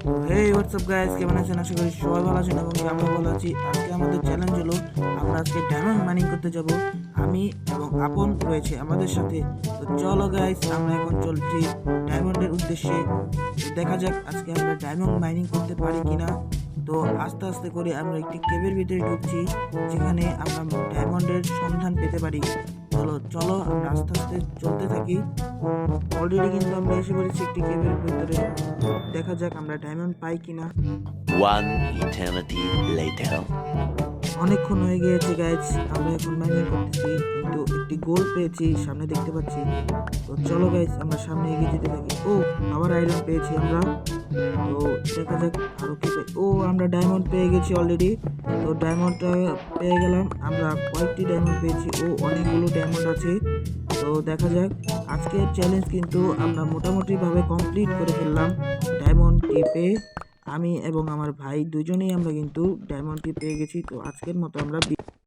তো হেই WhatsApp guys, কেমন আছেন? আশা করি সবাই ভালো আছেন এবং আমরা ভালো আছি। আজকে আমাদের চ্যালেঞ্জ হলো আমরা আজকে ডায়মন্ড মাইনিং করতে যাব। আমি এবং আপন রয়েছে আমাদের সাথে। তো চলো গাইস, আমরা এখন চলছি ডায়মন্ডের উদ্দেশ্যে। তো দেখা যাক আজকে আমরা ডায়মন্ড মাইনিং করতে পারি কিনা। তো আস্তে আস্তে করে আমরা একটি কেভের ভিতরে ঢুকছি, যেখানে আমরা ডায়মন্ডের সন্ধান পেতে পারি। চলো চলো আমরা আস্তে আস্তে চলতে থাকি। অলরেডি কিন্তু আমরা এসে পড়েছি একটি কেভের ভিতরে। দেখা যাক আমরা ডায়মন্ড পাই কিনা। One eternity later. অনেকক্ষণ হয়ে গিয়েছে গাইজ, আমরা এখন মাইনিং করতেছি, কিন্তু একটি গোল পেয়েছি সামনে দেখতে পাচ্ছি। তো চলো গাইজ আমরা সামনে এগিয়ে যেতে থাকি। ও, আবার আয়রন পেয়েছি আমরা। তো দেখা যাক আরো কি পাই। ও, আমরা ডায়মন্ড পেয়ে গেছি অলরেডি। তো ডায়মন্ডটা পেয়ে গেলাম, আমরা কয়েকটি ডায়মন্ড পেয়েছি। ও, অনেকগুলো ডায়মন্ড আছে। তো দেখা যাক, আজকের চ্যালেঞ্জ কিন্তু আমরা মোটামুটিভাবে কমপ্লিট করে ফেললাম। ডায়মন্ড টিপে আমি এবং আমার ভাই দুজনেই আমরা কিন্তু ডায়মন্ডটি পেয়ে গেছি। তো আজকের মতো আমরা